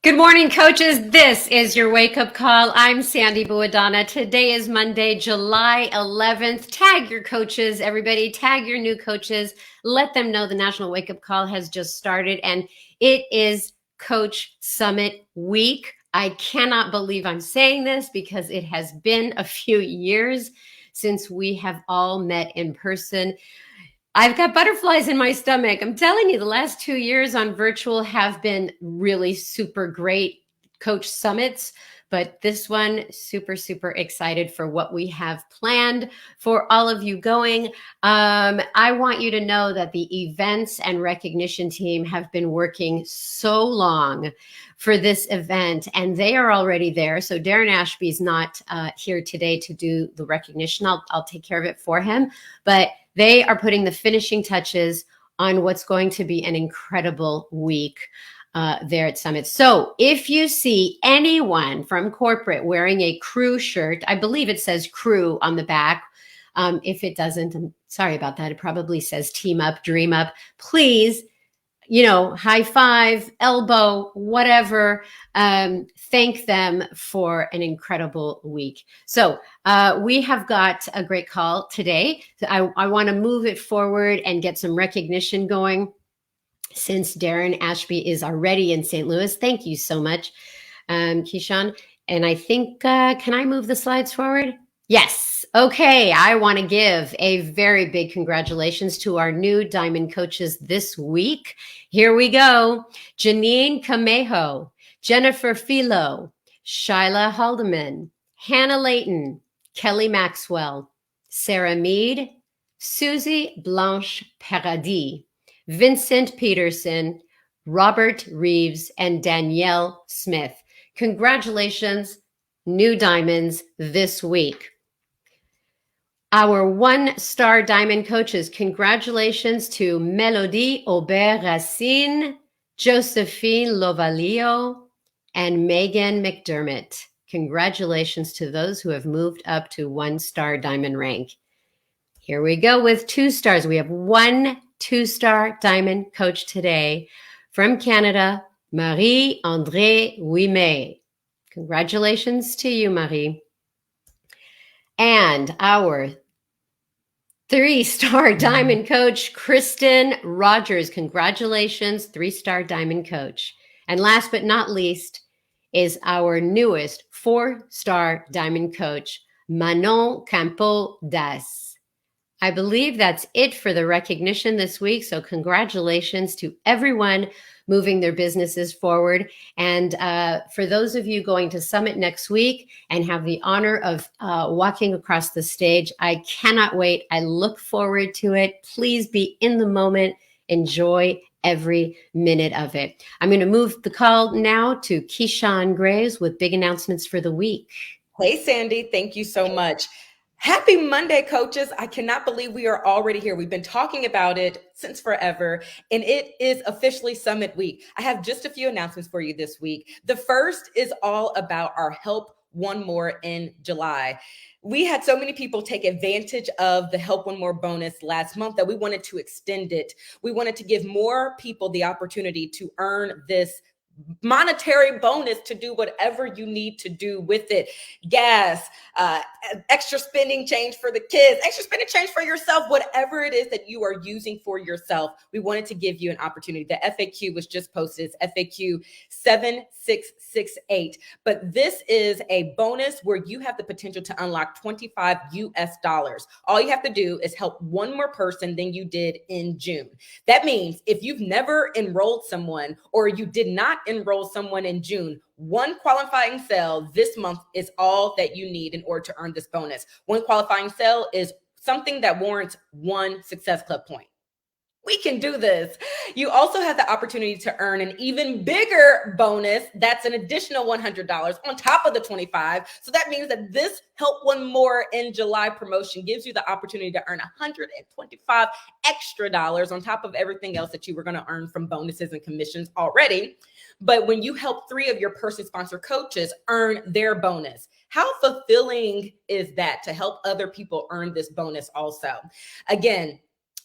Good morning, coaches. This is your wake-up call. I'm Sandy Buadana. Today is Monday, July 11th. Tag your coaches, everybody. Tag your new coaches. Let them know the National Wake-Up Call has just started, and it is Coach Summit Week. I cannot believe I'm saying this because it has been a few years since we have all met in person. I've got butterflies in my stomach. I'm telling you, the last 2 years on virtual have been really super great coach summits, but this one, super, super excited for what we have planned for all of you going. I want you to know that the events and recognition team have been working so long for this event, and they are already there. So Darren Ashby's not here today to do the recognition. I'll take care of it for him, but they are putting the finishing touches on what's going to be an incredible week there at Summit. So if you see anyone from corporate wearing a crew shirt, I believe it says crew on the back. If it doesn't, I'm sorry about that. It probably says team up, dream up. Please, high five, elbow, whatever. Thank them for an incredible week. So we have got a great call today. So I want to move it forward and get some recognition going since Darren Ashby is already in St. Louis. Thank you so much, Keyshawn. And I think, can I move the slides forward? Yes. Okay. I want to give a very big congratulations to our new Diamond coaches this week. Here we go. Janine Camejo, Jennifer Philo, Shyla Haldeman, Hannah Layton, Kelly Maxwell, Sarah Mead, Susie Blanche Paradis, Vincent Peterson, Robert Reeves, and Danielle Smith. Congratulations, new diamonds this week. Our one-star diamond coaches, congratulations to Melody Aubert-Racine, Josephine Lovalio, and Megan McDermott. Congratulations to those who have moved up to one-star diamond rank. Here we go with 2 stars. We have 1 2-star diamond coach today from Canada, Marie-André Ouimet. Congratulations to you, Marie. And our 3-star diamond coach, Kristen Rogers. Congratulations, 3-star diamond coach. And last but not least is our newest 4-star diamond coach, Manon Campo Das. I believe that's it for the recognition this week. So congratulations to everyone moving their businesses forward. And for those of you going to Summit next week and have the honor of walking across the stage, I cannot wait. I look forward to it. Please be in the moment. Enjoy every minute of it. I'm going to move the call now to Keyshawn Graves with big announcements for the week. Hey, Sandy. Thank you so much. Happy Monday, coaches. I cannot believe we are already here. We've been talking about it since forever, and it is officially Summit Week. I have just a few announcements for you this week. The first is all about our Help One More in July. We had so many people take advantage of the Help One More bonus last month that we wanted to extend it. We wanted to give more people the opportunity to earn this monetary bonus to do whatever you need to do with it. Gas, extra spending change for the kids, extra spending change for yourself, whatever it is that you are using for yourself. We wanted to give you an opportunity. The FAQ was just posted. It's FAQ 7668. But this is a bonus where you have the potential to unlock $25. All you have to do is help one more person than you did in June. That means if you've never enrolled someone or you did not enroll someone in June, one qualifying sale this month is all that you need in order to earn this bonus. One qualifying sale is something that warrants 1 Success Club point. We can do this. You also have the opportunity to earn an even bigger bonus. That's an additional $100 on top of the 25. So that means that this Help One More in July promotion gives you the opportunity to earn 125 extra dollars on top of everything else that you were going to earn from bonuses and commissions already. But when you help 3 of your person sponsor coaches earn their bonus, how fulfilling is that to help other people earn this bonus also? Again,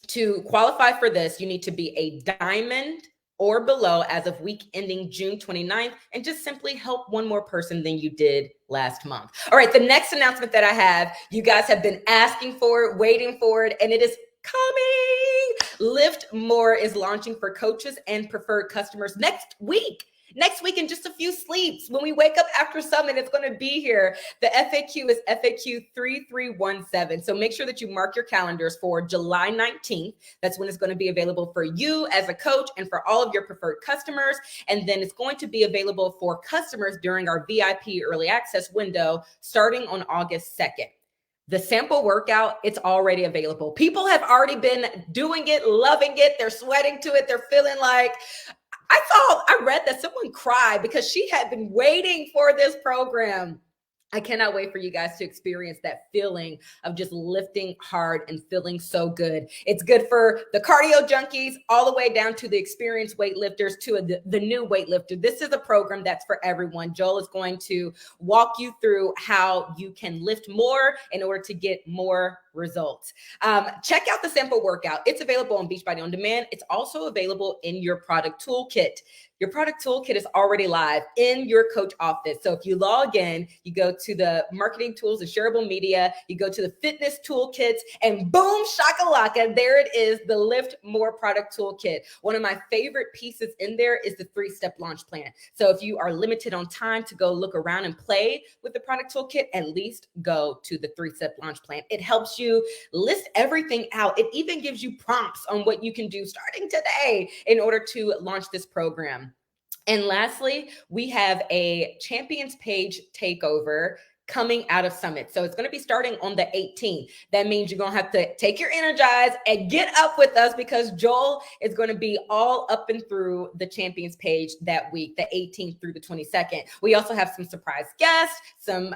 to qualify for this, you need to be a Diamond or below as of week ending June 29th, and just simply help one more person than you did last month. All right, the next announcement that I have, you guys have been asking for it, waiting for it, and it is coming. Lift More is launching for coaches and preferred customers next week. Next week, in just a few sleeps, when we wake up after Summit, it's going to be here. The FAQ is FAQ 3317. So make sure that you mark your calendars for July 19th. That's when it's going to be available for you as a coach and for all of your preferred customers. And then it's going to be available for customers during our VIP early access window starting on August 2nd. The sample workout, it's already available. People have already been doing it, loving it. They're sweating to it. They're feeling like, I read that someone cried because she had been waiting for this program. I cannot wait for you guys to experience that feeling of just lifting hard and feeling so good. It's good for the cardio junkies all the way down to the experienced weightlifters to the new weightlifter. This is a program that's for everyone. Joel is going to walk you through how you can lift more in order to get more results. Check out the sample workout. It's available on Beachbody On Demand. It's also available in your product toolkit. Your product toolkit is already live in your coach office. So if you log in, you go to the marketing tools and shareable media, you go to the fitness toolkits, and boom, shakalaka, there it is, the Lift More product toolkit. One of my favorite pieces in there is the 3-step launch plan. So if you are limited on time to go look around and play with the product toolkit, at least go to the 3-step launch plan. It helps you list everything out. It even gives you prompts on what you can do starting today in order to launch this program. And lastly, we have a Champions Page takeover coming out of Summit. So it's going to be starting on the 18th. That means you're going to have to take your Energize and get up with us because Joel is going to be all up and through the Champions Page that week, the 18th through the 22nd. We also have some surprise guests, some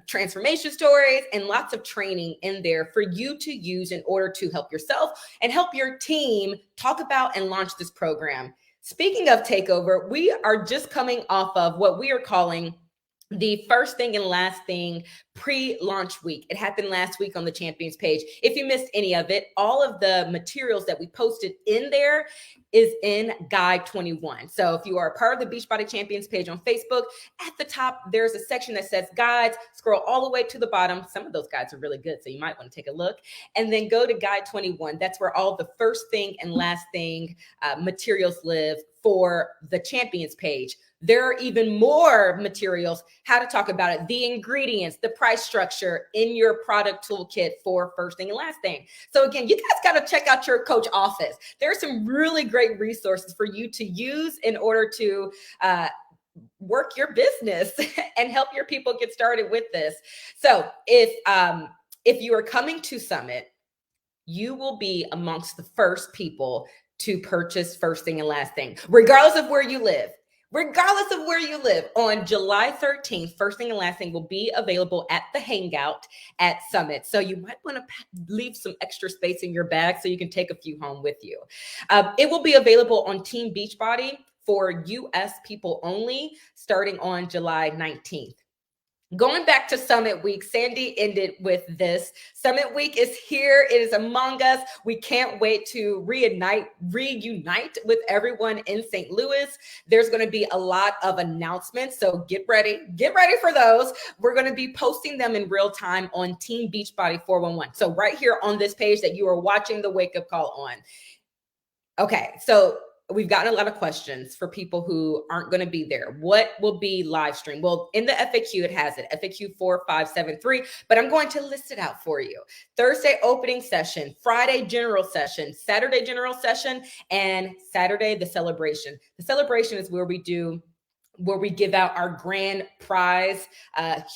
transformation stories, and lots of training in there for you to use in order to help yourself and help your team talk about and launch this program. Speaking of takeover, we are just coming off of what we are calling the first thing and last thing pre-launch week. It happened last week on the Champions Page. If you missed any of it, all of the materials that we posted in there is in Guide 21. So if you are a part of the Beachbody Champions page on Facebook, at the top, there's a section that says guides. Scroll all the way to the bottom. Some of those guides are really good, so you might want to take a look. And then go to Guide 21. That's where all the first thing and last thing materials live for the Champions page. There are even more materials, how to talk about it, the ingredients, the price structure in your product toolkit for first thing and last thing. So again, you guys got to check out your coach office. There are some really great resources for you to use in order to work your business and help your people get started with this. So if you are coming to Summit, you will be amongst the first people to purchase first thing and last thing, regardless of where you live. Regardless of where you live, on July 13th, first thing and last thing will be available at the Hangout at Summit. So you might want to leave some extra space in your bag so you can take a few home with you. It will be available on Team Beachbody for US people only starting on July 19th. Going back to Summit Week, Sandy ended with this. Summit Week is here. It is among us. We can't wait to reunite with everyone in St. Louis. There's going to be a lot of announcements, so get ready. Get ready for those. We're going to be posting them in real time on Team Beachbody 411. So right here on this page that you are watching the wake up call on. Okay, so we've gotten a lot of questions for people who aren't going to be there. What will be live stream? Well, in the FAQ, it has it, FAQ 4573, but I'm going to list it out for you. Thursday opening session, Friday general session, Saturday general session, and Saturday the celebration. The celebration is where we give out our grand prize,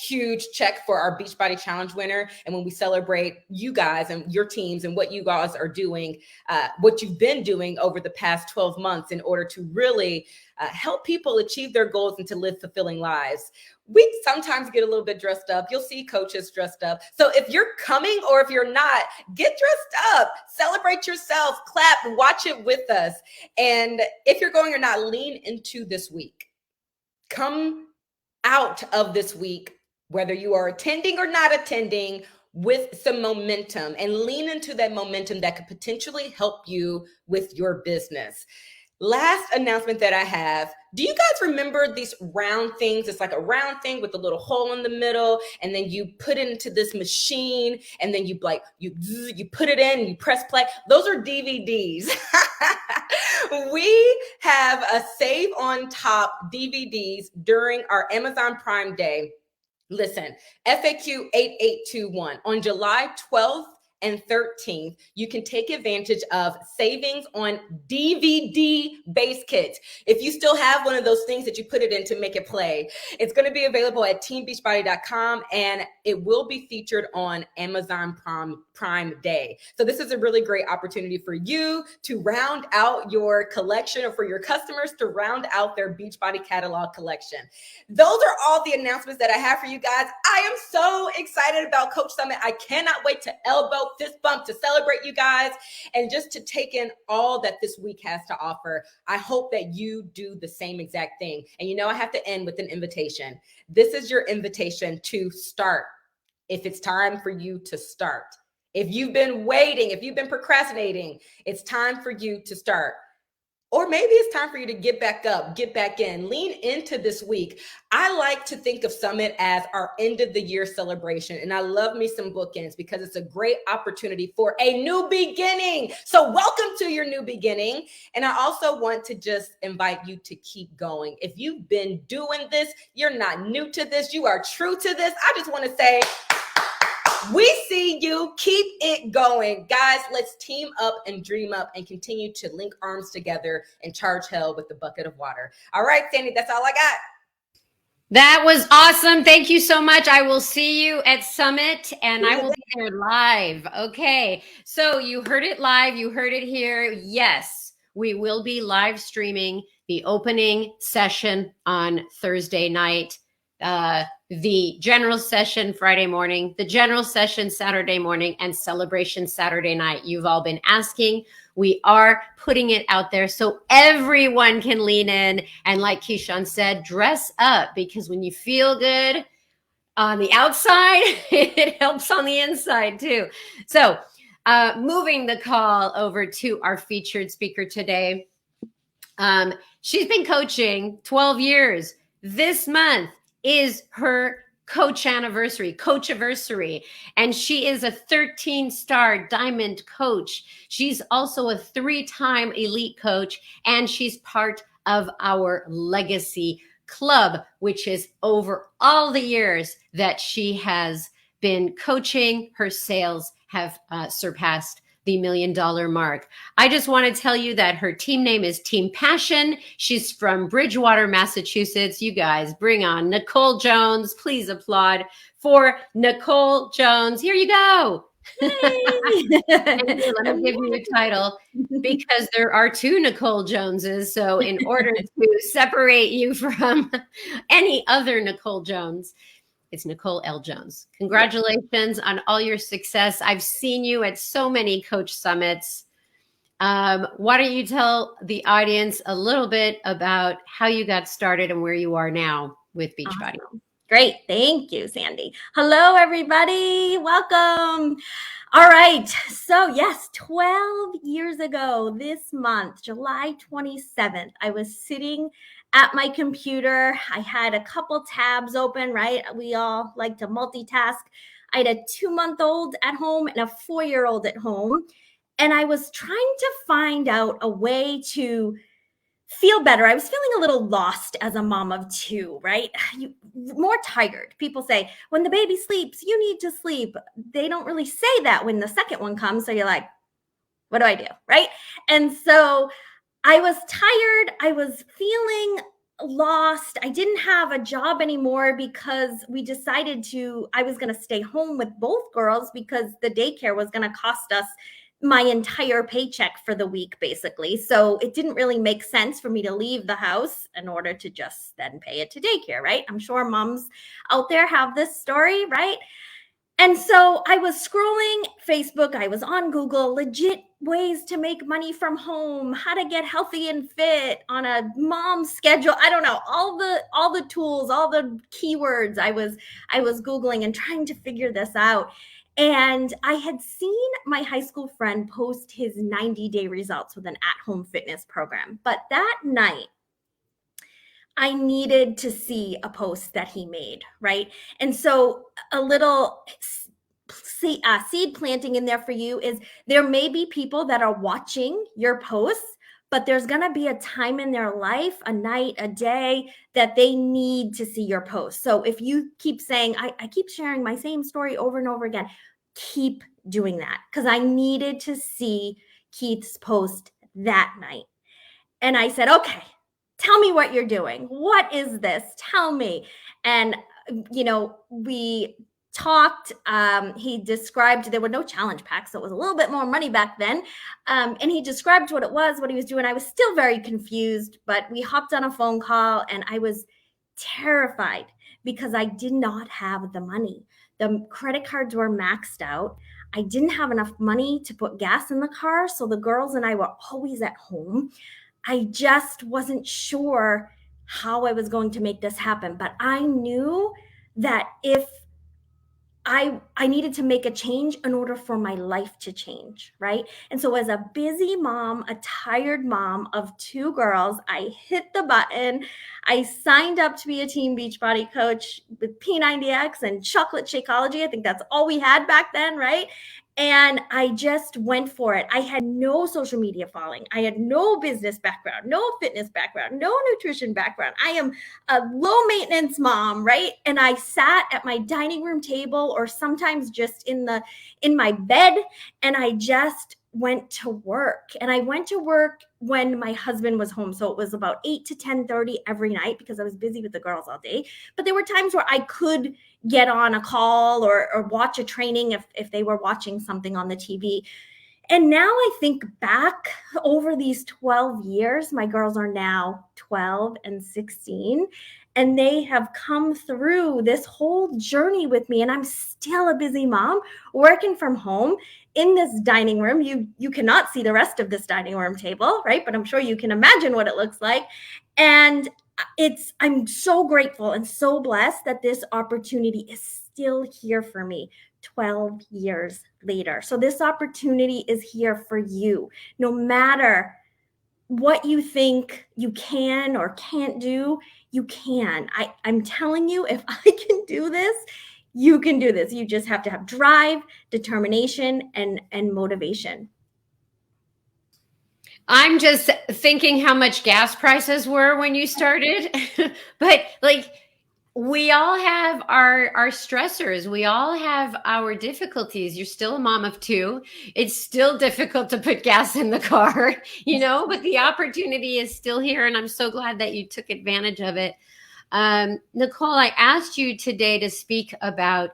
huge check for our Beachbody Challenge winner. And when we celebrate you guys and your teams and what you guys are doing, what you've been doing over the past 12 months in order to really help people achieve their goals and to live fulfilling lives. We sometimes get a little bit dressed up. You'll see coaches dressed up. So if you're coming or if you're not, get dressed up, celebrate yourself, clap, watch it with us. And if you're going or not, lean into this week. Come out of this week, whether you are attending or not attending, with some momentum and lean into that momentum that could potentially help you with your business. Last announcement that I have. Do you guys remember these round things? It's like a round thing with a little hole in the middle, and then you put it into this machine, and then you put it in and you press play. Those are DVDs. We have a Save on Top DVDs during our Amazon Prime Day. Listen, FAQ 8821 on July 12th and 13th, you can take advantage of savings on DVD base kits. If you still have one of those things that you put it in to make it play, it's going to be available at teambeachbody.com, and it will be featured on Amazon Prime Day. So this is a really great opportunity for you to round out your collection, or for your customers to round out their Beachbody catalog collection. Those are all the announcements that I have for you guys. I am so excited about Coach Summit. I cannot wait to elbow, fist bump, to celebrate you guys, and just to take in all that this week has to offer. I hope that you do the same exact thing. And you know, I have to end with an invitation. This is your invitation to start. If it's time for you to start. If you've been waiting, if you've been procrastinating, it's time for you to start. Or maybe it's time for you to get back up, get back in, lean into this week. I like to think of Summit as our end of the year celebration. And I love me some bookends because it's a great opportunity for a new beginning. So welcome to your new beginning. And I also want to just invite you to keep going. If you've been doing this, you're not new to this, you are true to this. I just want to say, we see you. Keep it going. Guys, let's team up and dream up and continue to link arms together and charge hell with the bucket of water. All right, Sandy, that's all I got. That was awesome. Thank you so much. I will see you at Summit, and I will be there live. Okay. So you heard it live. You heard it here. Yes, we will be live streaming the opening session on Thursday night. The general session Friday morning, the general session Saturday morning, and celebration Saturday night. You've all been asking. We are putting it out there so everyone can lean in. And like Keyshawn said, dress up, because when you feel good on the outside, it helps on the inside too. So moving the call over to our featured speaker today. She's been coaching 12 years. This month is her coachiversary, and she is a 13-star Diamond Coach. She's also a 3-time elite coach, and she's part of our Legacy Club, which is over all the years that she has been coaching. Her sales have surpassed the $1 million mark. I just want to tell you that her team name is Team Passion. She's from Bridgewater, Massachusetts. You guys bring on Nicole Jones. Please applaud for Nicole Jones. Here you go. Let me give you a title, because there are 2 Nicole Joneses. So in order to separate you from any other Nicole Jones, it's Nicole L. Jones. Congratulations on all your success. I've seen you at so many coach summits. Why don't you tell the audience a little bit about how you got started and where you are now with Beachbody? Awesome. Great. Thank you, Sandy. Hello, everybody. Welcome. All right. So yes, 12 years ago this month, July 27th, I was sitting at my computer. I had a couple tabs open, right? We all like to multitask. I had a 2-month-old at home and a 4-year-old at home. And I was trying to find out a way to feel better. I was feeling a little lost as a mom of 2, right? More tired. People say, when the baby sleeps, you need to sleep. They don't really say that when the second one comes. So you're like, what do I do? Right? And so I was tired. I was feeling lost. I didn't have a job anymore because we decided I was going to stay home with both girls because the daycare was going to cost us my entire paycheck for the week, basically. So it didn't really make sense for me to leave the house in order to just then pay it to daycare, right? I'm sure moms out there have this story, right? And so I was scrolling Facebook. I was on Google, legit ways to make money from home, how to get healthy and fit on a mom schedule. I don't know, all the tools, all the keywords I was Googling and trying to figure this out. And I had seen my high school friend post his 90-day results with an at-home fitness program. But that night, I needed to see a post that he made, right? And so a little seed planting in there for you is there may be people that are watching your posts, but there's going to be a time in their life, a night, a day, that they need to see your post. So if you keep saying, I keep sharing my same story over and over again, keep doing that, because I needed to see Keith's post that night. And I said, okay, tell me what you're doing. What is this? Tell me. And, we talked. He described, there were no challenge packs, so it was a little bit more money back then. And he described what it was, what he was doing. I was still very confused, but we hopped on a phone call and I was terrified because I did not have the money. The credit cards were maxed out. I didn't have enough money to put gas in the car. So the girls and I were always at home. I just wasn't sure how I was going to make this happen. But I knew that if I needed to make a change in order for my life to change, right? And so as a busy mom, a tired mom of 2 girls, I hit the button. I signed up to be a Team Beachbody coach with P90X and chocolate Shakeology. I think that's all we had back then, right? And I just went for it. I had no social media following. I had no business background, no fitness background, no nutrition background. I am a low maintenance mom, right? And I sat at my dining room table or sometimes just in my bed, and I just went to work. And I went to work when my husband was home. So it was about 8 to 10:30 every night because I was busy with the girls all day. But there were times where I could get on a call or watch a training if they were watching something on the TV. And now I think back over these 12 years, my girls are now 12 and 16, and they have come through this whole journey with me. And I'm still a busy mom working from home in this dining room. You cannot see the rest of this dining room table, right? But I'm sure you can imagine what it looks like. And I'm so grateful and so blessed that this opportunity is still here for me 12 years later. So this opportunity is here for you. No matter what you think you can or can't do, you can. I'm telling you, if I can do this, you can do this. You just have to have drive, determination, and motivation. I'm just thinking how much gas prices were when you started. But like, we all have our stressors. We all have our difficulties. You're still a mom of 2. It's still difficult to put gas in the car, but the opportunity is still here. And I'm so glad that you took advantage of it. Nicole, I asked you today to speak about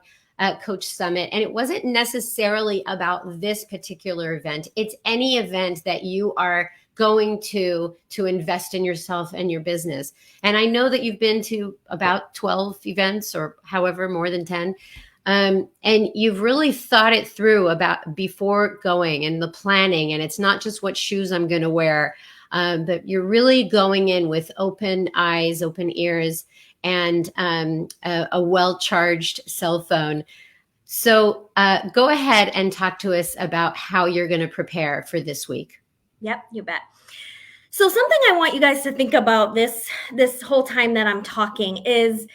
Coach Summit, and it wasn't necessarily about this particular event. It's any event that you are going to invest in yourself and your business. And I know that you've been to about 12 events or however, more than 10. And you've really thought it through about before going and the planning. And it's not just what shoes I'm going to wear, but you're really going in with open eyes, open ears, and a well-charged cell phone. So go ahead and talk to us about how you're going to prepare for this week. Yep, you bet. So something I want you guys to think about this whole time that I'm talking is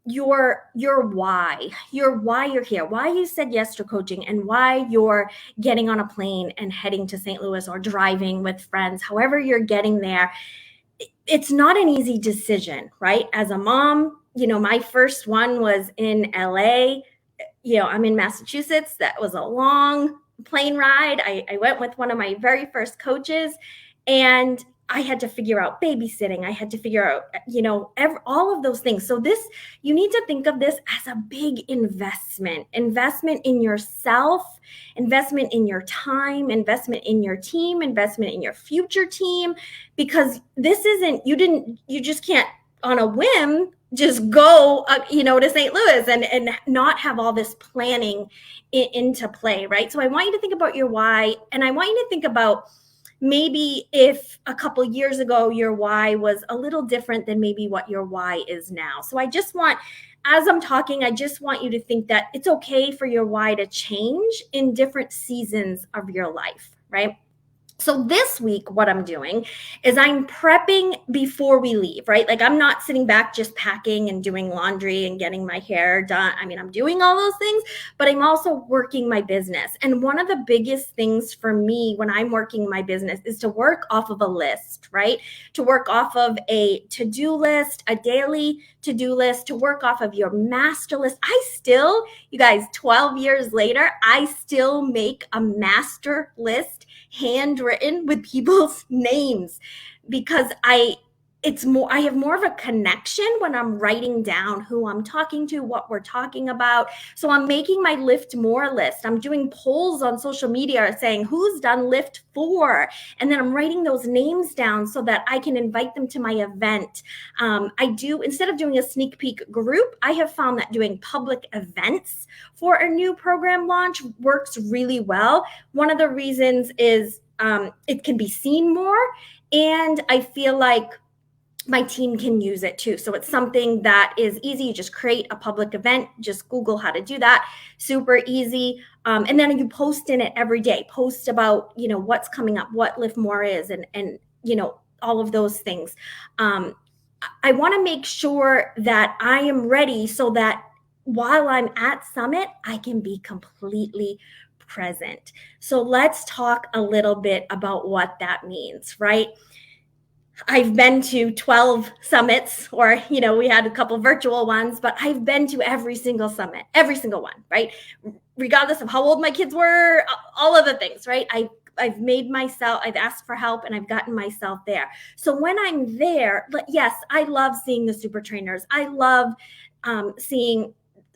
your why you're here, why you said yes to coaching, and why you're getting on a plane and heading to St. Louis or driving with friends, however you're getting there. It's not an easy decision, right? As a mom, my first one was in LA. I'm in Massachusetts. That was a long plane ride. I went with one of my very first coaches, and I had to figure out babysitting. I had to figure out, all of those things. So you need to think of this as a big investment in yourself, investment in your time, investment in your team, investment in your future team, because this isn't, you just can't on a whim just go, to St. Louis and not have all this planning into play, right? So I want you to think about your why, and I want you to think about maybe if a couple years ago your why was a little different than maybe what your why is now. So I just want as I'm talking, I just want you to think that it's okay for your why to change in different seasons of your life, right? So this week, what I'm doing is I'm prepping before we leave, right? Like I'm not sitting back just packing and doing laundry and getting my hair done. I mean, I'm doing all those things, but I'm also working my business. And one of the biggest things for me when I'm working my business is to work off of a list, right? To work off of a to-do list, a daily to-do list, to work off of your master list. You guys, 12 years later, I still make a master list handwritten with people's names because I have more of a connection when I'm writing down who I'm talking to, what we're talking about. So I'm making my lift more list. I'm doing polls on social media saying who's done lift 4, and then I'm writing those names down so that I can invite them to my event. Instead of doing a sneak peek group, I have found that doing public events for a new program launch works really well. One of the reasons is it can be seen more, and I feel like my team can use it too. So it's something that is easy. You just create a public event, just Google how to do that. Super easy. And then you post in it every day. Post about, what's coming up, what Lift More is, and all of those things. I want to make sure that I am ready so that while I'm at Summit, I can be completely present. So let's talk a little bit about what that means, right? I've been to 12 summits, or, we had a couple virtual ones, but I've been to every single summit, every single one, right? Regardless of how old my kids were, all of the things, right? I've asked for help and I've gotten myself there. So when I'm there, yes, I love seeing the super trainers. I love seeing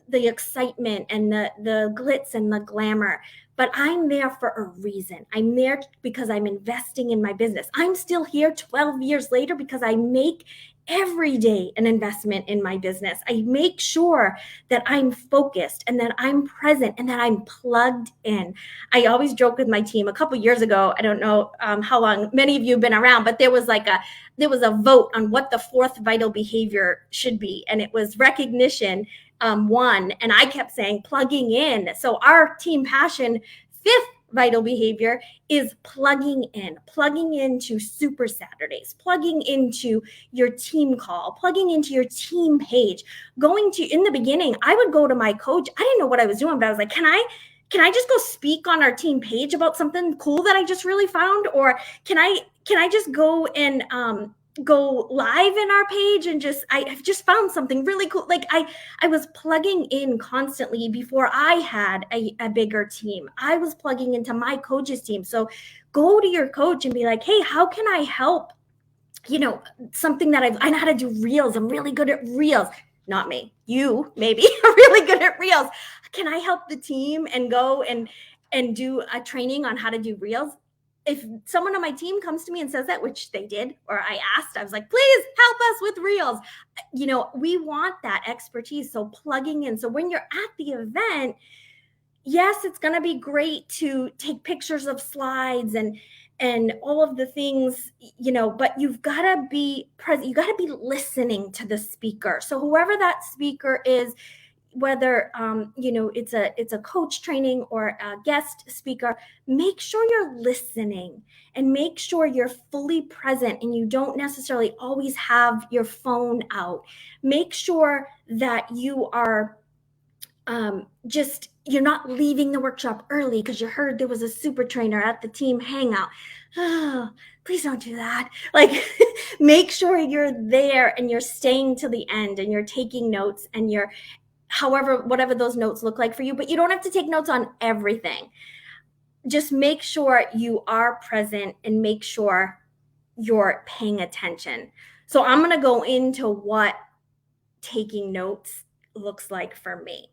the excitement and the glitz and the glamour. But I'm there for a reason. I'm there because I'm investing in my business. I'm still here 12 years later because I make every day an investment in my business. I make sure that I'm focused and that I'm present and that I'm plugged in. I always joke with my team. A couple years ago, I don't know how long many of you have been around, but there was a vote on what the 4th vital behavior should be. And it was recognition, one, and I kept saying plugging in. So our team passion 5th vital behavior is plugging into Super Saturdays, plugging into your team call, plugging into your team page. In the beginning, I would go to my coach. I didn't know what I was doing, but I was like, can I just go speak on our team page about something cool that I just really found? Or can I just go and go live in our page and I've just found something really cool. Like I was plugging in constantly before I had a bigger team. I was plugging into my coach's team. So go to your coach and be like, hey, how can I help? Something that I know how to do reels. I'm really good at reels. Not me. You maybe are really good at reels. Can I help the team and go and do a training on how to do reels? If someone on my team comes to me and says that, which they did, or I asked, I was like, please help us with reels. We want that expertise. So plugging in. So when you're at the event, yes, it's going to be great to take pictures of slides and all of the things, but you've got to be present. You got to be listening to the speaker. So whoever that speaker is, whether it's a coach training or a guest speaker, make sure you're listening and make sure you're fully present and you don't necessarily always have your phone out. Make sure that you are you're not leaving the workshop early because you heard there was a super trainer at the team hangout. Oh, please don't do that. Make sure you're there and you're staying till the end and you're taking notes and you're whatever those notes look like for you, but you don't have to take notes on everything. Just make sure you are present and make sure you're paying attention. So I'm going to go into what taking notes looks like for me.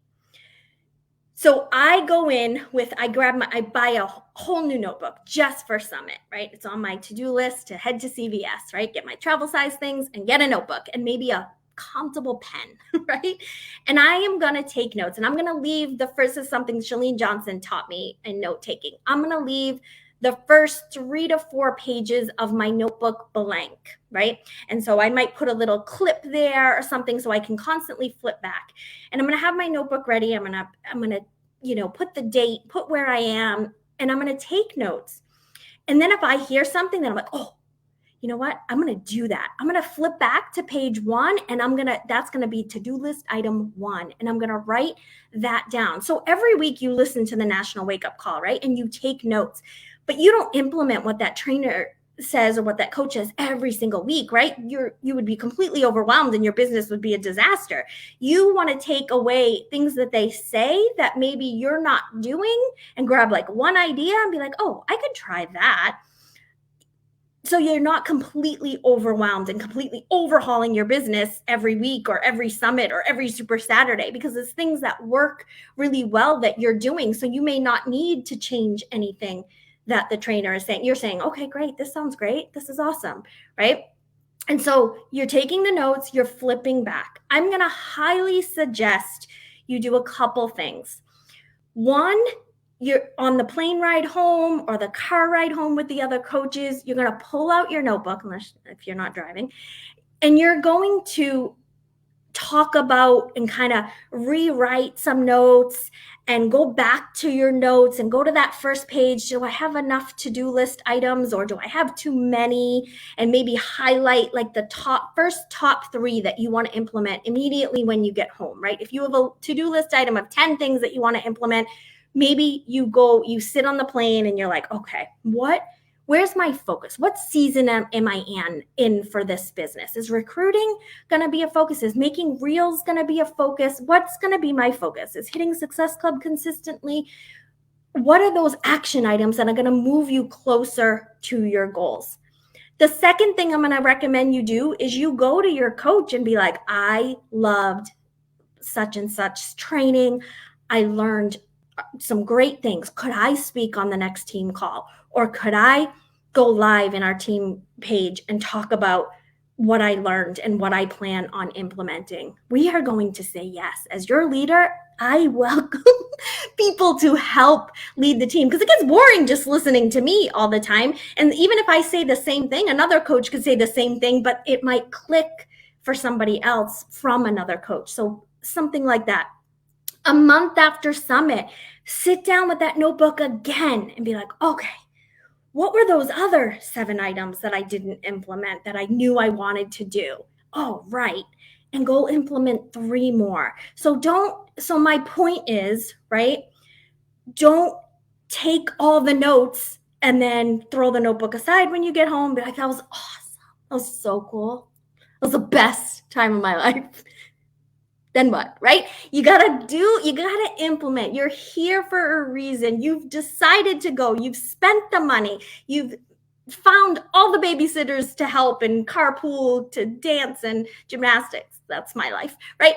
So I go in I buy a whole new notebook just for Summit, right? It's on my to-do list to head to CVS, right? Get my travel size things and get a notebook and maybe a comfortable pen, right? And I am going to take notes and I'm going to leave this is something Chalene Johnson taught me in note taking. I'm going to leave the first 3 to 4 pages of my notebook blank, right? And so I might put a little clip there or something so I can constantly flip back. And I'm going to have my notebook ready. I'm going to, put the date, put where I am, and I'm going to take notes. And then if I hear something, then I'm like, oh, you know what? I'm going to do that. I'm going to flip back to page 1 and that's going to be to-do list item 1. And I'm going to write that down. So every week you listen to the National Wake Up Call, right? And you take notes, but you don't implement what that trainer says or what that coach says every single week, right? You would be completely overwhelmed and your business would be a disaster. You want to take away things that they say that maybe you're not doing and grab like one idea and be like, oh, I could try that. So you're not completely overwhelmed and completely overhauling your business every week or every summit or every Super Saturday, because it's things that work really well that you're doing. So you may not need to change anything that the trainer is saying. You're saying, okay, great. This sounds great. This is awesome, right? And so you're taking the notes, you're flipping back. I'm going to highly suggest you do a couple things. One, you're on the plane ride home or the car ride home with the other coaches, you're going to pull out your notebook, unless if you're not driving, and you're going to talk about and kind of rewrite some notes and go back to your notes and go to that first page. Do I have enough to-do list items or do I have too many? And maybe highlight like the top 3 that you want to implement immediately when you get home, right? If you have a to-do list item of 10 things that you want to implement, maybe you sit on the plane and you're like, okay, where's my focus? What season am I in for this business? Is recruiting going to be a focus? Is making reels going to be a focus? What's going to be my focus? Is hitting Success Club consistently? What are those action items that are going to move you closer to your goals? The second thing I'm going to recommend you do is you go to your coach and be like, I loved such and such training. I learned some great things. Could I speak on the next team call? Or could I go live in our team page and talk about what I learned and what I plan on implementing? We are going to say yes. As your leader, I welcome people to help lead the team, because it gets boring just listening to me all the time. And even if I say the same thing, another coach could say the same thing, but it might click for somebody else from another coach. So something like that. A month after summit, sit down with that notebook again and be like, okay, what were those other 7 items that I didn't implement that I knew I wanted to do? Oh, right. And go implement 3 more. So my point is, right, don't take all the notes and then throw the notebook aside when you get home. Be like, that was awesome. That was so cool. That was the best time of my life. Then what, right? You got to implement. You're here for a reason. You've decided to go. You've spent the money. You've found all the babysitters to help and carpool to dance and gymnastics. That's my life, right?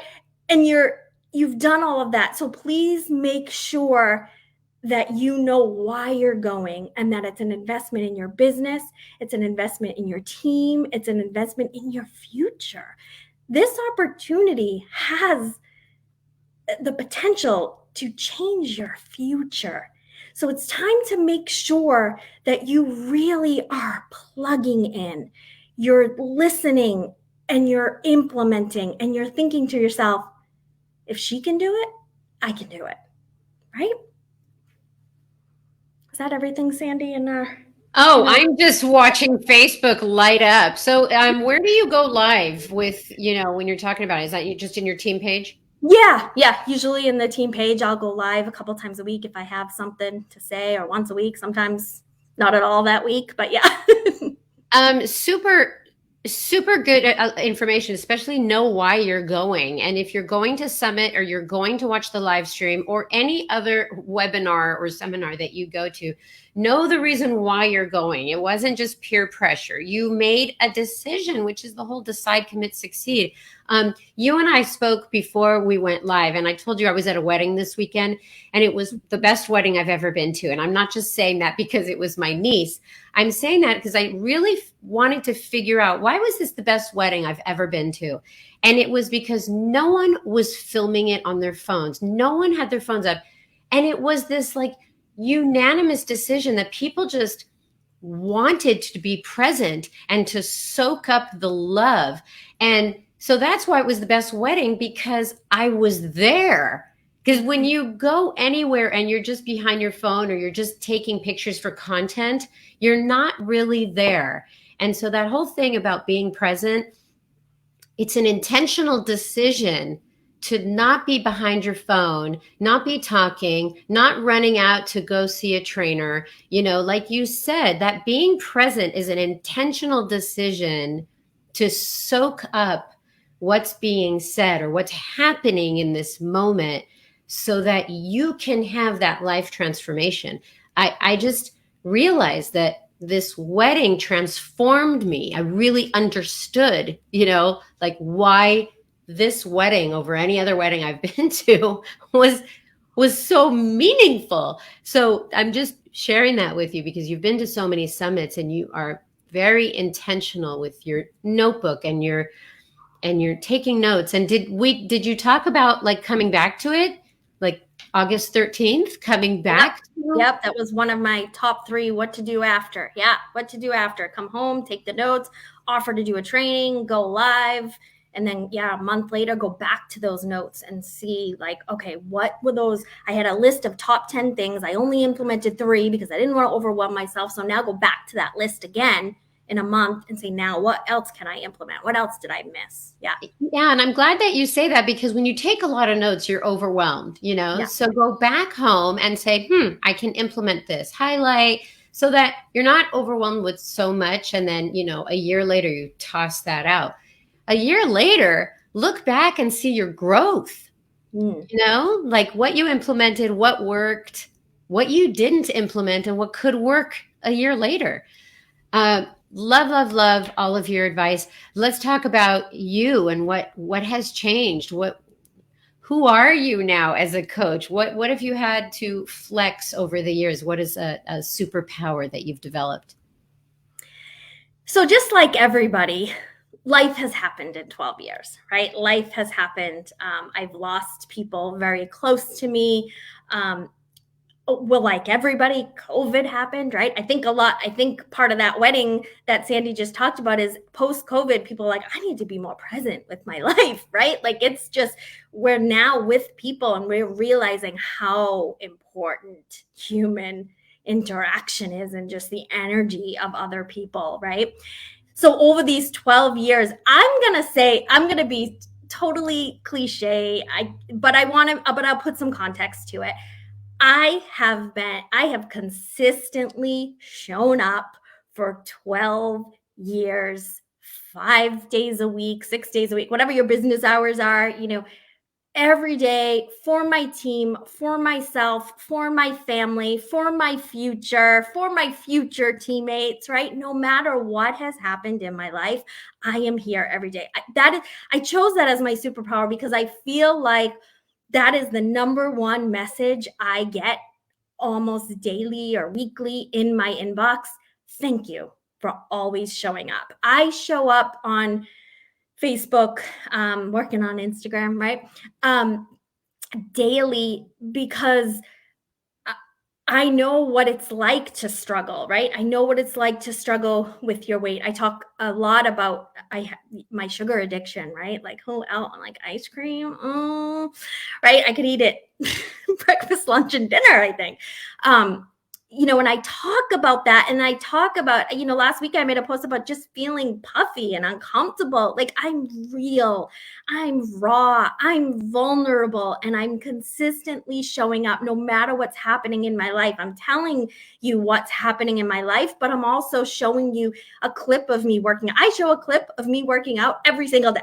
And you've done all of that. So please make sure that you know why you're going and that it's an investment in your business. It's an investment in your team. It's an investment in your future. This opportunity has the potential to change your future. So it's time to make sure that you really are plugging in, you're listening and you're implementing and you're thinking to yourself, if she can do it, I can do it, right? Is that everything, Sandy? Oh, I'm just watching Facebook light up. So where do you go live with, when you're talking about it? Is that just in your team page? Yeah. Usually in the team page, I'll go live a couple times a week if I have something to say, or once a week, sometimes not at all that week, but yeah. Super good information, especially know why you're going. And if you're going to Summit or you're going to watch the live stream or any other webinar or seminar that you go to, know the reason why you're going. It wasn't just peer pressure. You made a decision, which is the whole decide, commit, succeed. You and I spoke before we went live, and I told you I was at a wedding this weekend, and it was the best wedding I've ever been to. And I'm not just saying that because it was my niece. I'm saying that because I really wanted to figure out, why was this the best wedding I've ever been to? And it was because no one was filming it on their phones. No one had their phones up. And it was this like unanimous decision that people just wanted to be present and to soak up the love. And so that's why it was the best wedding, because I was there. Because when you go anywhere and you're just behind your phone or you're just taking pictures for content, you're not really there. And so that whole thing about being present, it's an intentional decision to not be behind your phone, not be talking, not running out to go see a trainer. Like you said, that being present is an intentional decision to soak up what's being said or what's happening in this moment so that you can have that life transformation. I just realized that this wedding transformed me. I really understood, like why this wedding over any other wedding I've been to was so meaningful. So I'm just sharing that with you because you've been to so many summits and you are very intentional with your notebook and you're taking notes. And did you talk about like coming back to it? Like August 13th, coming back? Yep, that was one of my top 3, what to do after. Yeah, what to do after. Come home, take the notes, offer to do a training, go live. And then, a month later, go back to those notes and see like, okay, what were those? I had a list of top 10 things. I only implemented 3 because I didn't want to overwhelm myself. So now go back to that list again in a month and say, now what else can I implement? What else did I miss? Yeah. And I'm glad that you say that because when you take a lot of notes, you're overwhelmed, Yeah. So go back home and say, I can implement this, highlight, so that you're not overwhelmed with so much. And then, a year later, you toss that out. A year later, look back and see your growth, like what you implemented, what worked, what you didn't implement, and what could work a year later. Love all of your advice. Let's talk about you and what has changed. Who are you now as a coach? What have you had to flex over the years? What is a superpower that you've developed? So just like everybody, life has happened in 12 years, right? Life has happened. I've lost people very close to me. Well, like everybody, COVID happened, right? I think part of that wedding that Sandy just talked about is post-COVID, people are like, I need to be more present with my life, right? Like it's just, we're now with people and we're realizing how important human interaction is and just the energy of other people, right? So over these 12 years, I'm going to be totally cliche, but I'll put some context to it. I have consistently shown up for 12 years, 5 days a week, 6 days a week, whatever your business hours are, every day for my team, for myself, for my family, for my future teammates, right? No matter what has happened in my life, I am here every day. I chose that as my superpower because I feel like that is the number one message I get almost daily or weekly in my inbox. Thank you for always showing up. I show up on Facebook, working on Instagram, right? Daily because I know what it's like to struggle, right? I know what it's like to struggle with your weight. I talk a lot about my sugar addiction, right? Like who else? Like ice cream, right? I could eat it breakfast, lunch, and dinner, I think. And I talk about that and I talk about, last week I made a post about just feeling puffy and uncomfortable. Like I'm real, I'm raw, I'm vulnerable, and I'm consistently showing up no matter what's happening in my life. I'm telling you what's happening in my life, but I'm also showing you a clip of me working. I show a clip of me working out every single day.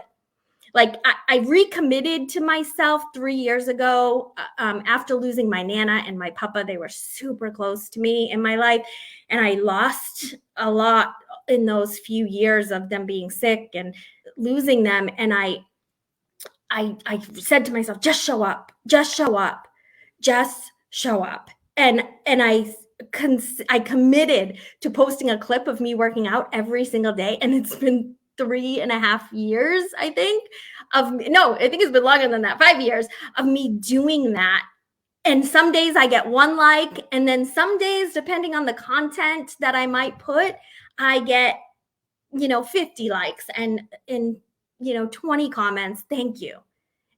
Like I recommitted to myself 3 years ago after losing my Nana and my Papa. They were super close to me in my life. And I lost a lot in those few years of them being sick and losing them. And I said to myself, just show up, just show up, just show up. And I committed to posting a clip of me working out every single day. And it's been 3.5 years, I think it's been longer than that, 5 years of me doing that And some days I get 1 like, and then some days, depending on the content that I might put, I get, 50 likes and 20 comments. Thank you.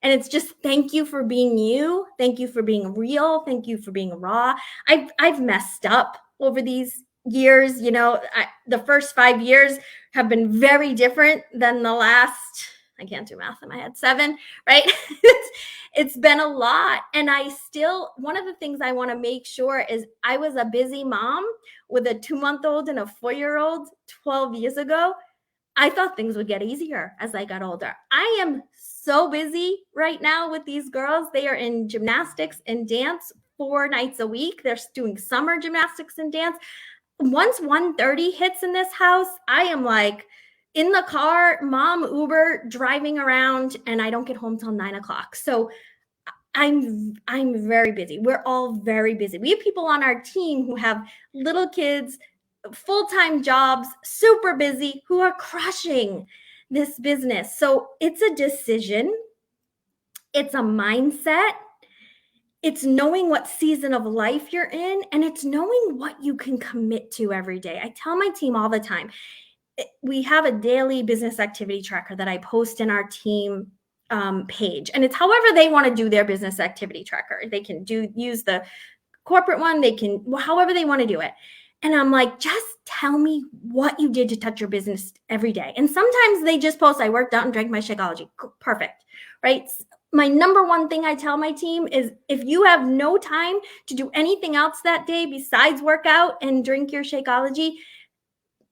And it's just thank you for being you. Thank you for being real. Thank you for being raw. I've messed up over these years. The first 5 years have been very different than the last. I can't do math in my head. 7, right? It's been a lot. And one of the things I want to make sure is I was a busy mom with a 2-month-old and a 4-year-old 12 years ago. I thought things would get easier as I got older. I am so busy right now with these girls. They are in gymnastics and dance 4 nights a week. They're doing summer gymnastics and dance. Once 1:30 hits in this house, I am like in the car, mom Uber, driving around, and I don't get home till 9:00. So I'm very busy. We're all very busy. We have people on our team who have little kids, full-time jobs, super busy, who are crushing this business. So it's a decision. It's a mindset. It's knowing what season of life you're in, and it's knowing what you can commit to every day. I tell my team all the time, we have a daily business activity tracker that I post in our team page, and it's however they want to do their business activity tracker. They can use the corporate one. They can, however they want to do it. And I'm like, just tell me what you did to touch your business every day. And sometimes they just post, I worked out and drank my Shakeology. Perfect, right? My number one thing I tell my team is if you have no time to do anything else that day besides work out and drink your Shakeology,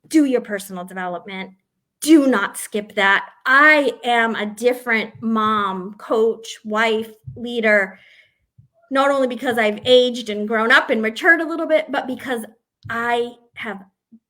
do your personal development. Do not skip that. I am a different mom, coach, wife, leader, not only because I've aged and grown up and matured a little bit, but because I have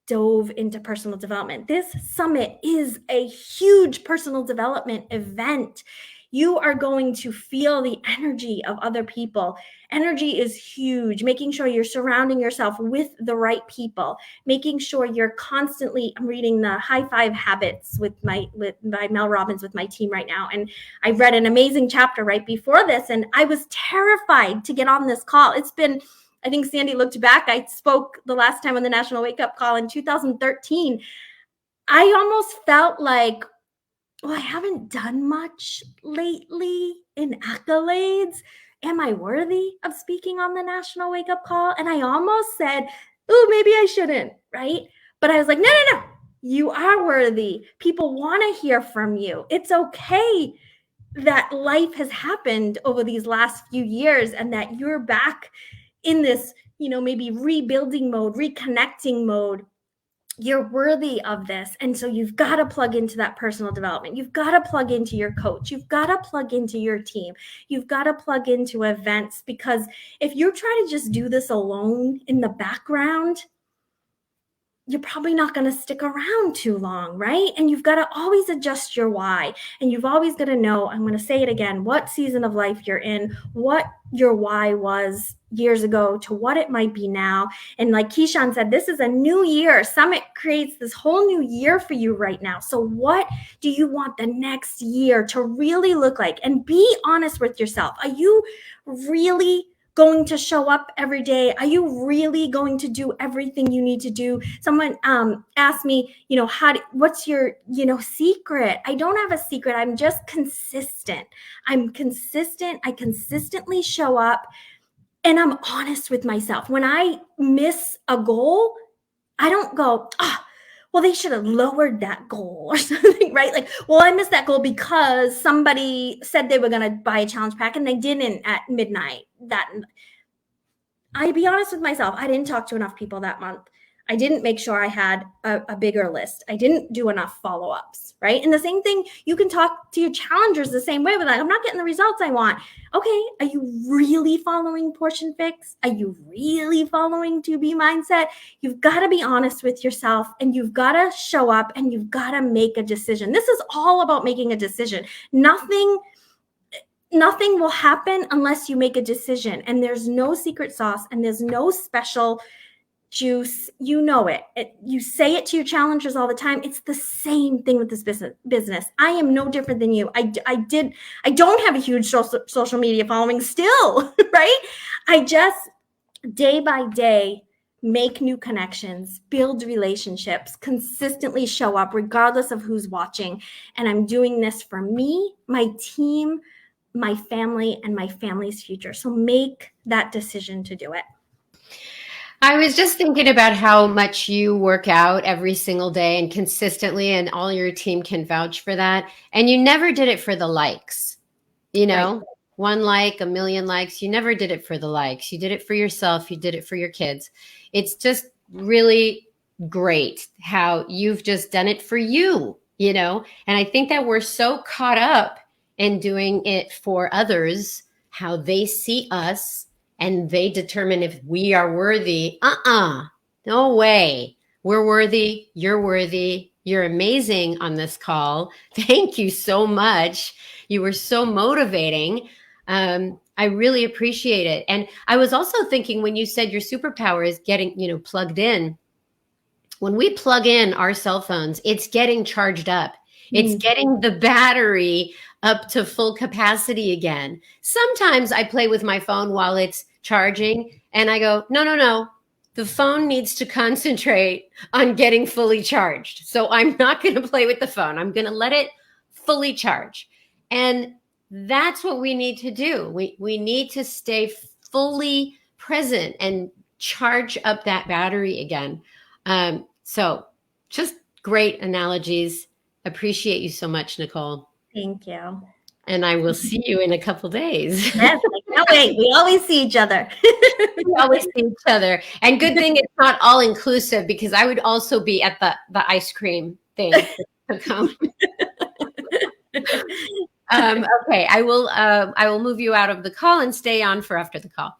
dove into personal development. This summit is a huge personal development event. You are going to feel the energy of other people. Energy is huge. Making sure you're surrounding yourself with the right people. Making sure you're constantly. I'm reading the High 5 Habits by Mel Robbins with my team right now, and I read an amazing chapter right before this, and I was terrified to get on this call. It's been. I think Sandy looked back. I spoke the last time on the National Wake Up Call in 2013. I almost felt like, I haven't done much lately in accolades. Am I worthy of speaking on the National Wake Up Call? And I almost said, maybe I shouldn't, right? But I was like, no. You are worthy. People want to hear from you. It's okay that life has happened over these last few years and that you're back in this, maybe rebuilding mode, reconnecting mode. You're worthy of this. And so you've got to plug into that personal development. You've got to plug into your coach. You've got to plug into your team. You've got to plug into events, because if you're trying to just do this alone in the background, you're probably not going to stick around too long, right? And you've got to always adjust your why. And you've always got to know, I'm going to say it again, what season of life you're in, what your why was years ago to what it might be now. And like Keyshawn said, this is a new year. Summit creates this whole new year for you right now. So what do you want the next year to really look like? And be honest with yourself. Are you really going to show up every day? Are you really going to do everything you need to do? Someone asked me, what's your, secret? I don't have a secret. I'm just consistent. I'm consistent. I consistently show up, and I'm honest with myself. When I miss a goal, I don't go, they should have lowered that goal or something, right? Like, I missed that goal because somebody said they were going to buy a challenge pack and they didn't at midnight. I'd be honest with myself. I didn't talk to enough people that month. I didn't make sure I had a bigger list. I didn't do enough follow-ups, right? And the same thing, you can talk to your challengers the same way, but I'm not getting the results I want. Okay, are you really following Portion Fix? Are you really following 2B Mindset? You've got to be honest with yourself, and you've got to show up, and you've got to make a decision. This is all about making a decision. Nothing will happen unless you make a decision, and there's no secret sauce, and there's no special juice, you know it. You say it to your challengers all the time. It's the same thing with this business. I am no different than you. I don't have a huge social media following still, right? I just day by day make new connections, build relationships, consistently show up regardless of who's watching. And I'm doing this for me, my team, my family, and my family's future. So make that decision to do it. I was just thinking about how much you work out every single day and consistently, and all your team can vouch for that. And you never did it for the likes, you know, Right. 1 like, 1,000,000 likes. You never did it for the likes. You did it for yourself. You did it for your kids. It's just really great how you've just done it for you, you know? And I think that we're so caught up in doing it for others, how they see us and they determine if we are worthy. No way. We're worthy. You're worthy. You're amazing on this call. Thank you so much. You were so motivating. I really appreciate it. And I was also thinking when you said your superpower is getting, plugged in. When we plug in our cell phones, it's getting charged up. It's getting the battery up to full capacity again. Sometimes I play with my phone while it's charging and I go, no. The phone needs to concentrate on getting fully charged. So I'm not going to play with the phone. I'm going to let it fully charge. And that's what we need to do. We need to stay fully present and charge up that battery again. So just great analogies. Appreciate you so much, Nicole. Thank you. And I will see you in a couple days. Yes, I can't wait. We always see each other. We always see each other. And good thing it's not all inclusive, because I would also be at the ice cream thing to come. Okay, I will move you out of the call and stay on for after the call.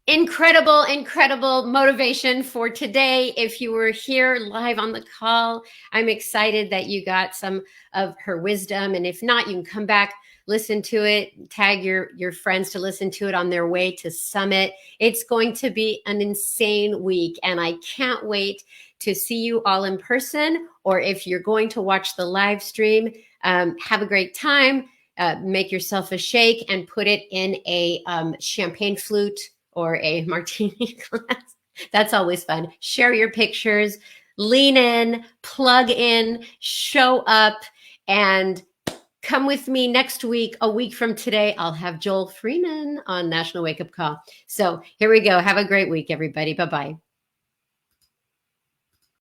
Incredible motivation for today. If you were here live on the call, I'm excited that you got some of her wisdom. And if not, you can come back, listen to it, tag your friends to listen to it on their way to Summit. It's going to be an insane week, and I can't wait to see you all in person, or if you're going to watch the live stream, have a great time. Make yourself a shake and put it in a champagne flute or a martini glass. That's always fun. Share your pictures, lean in, plug in, show up, and come with me next week. A week from today, I'll have Joel Freeman on National Wake Up Call. So here we go. Have a great week, everybody. Bye-bye.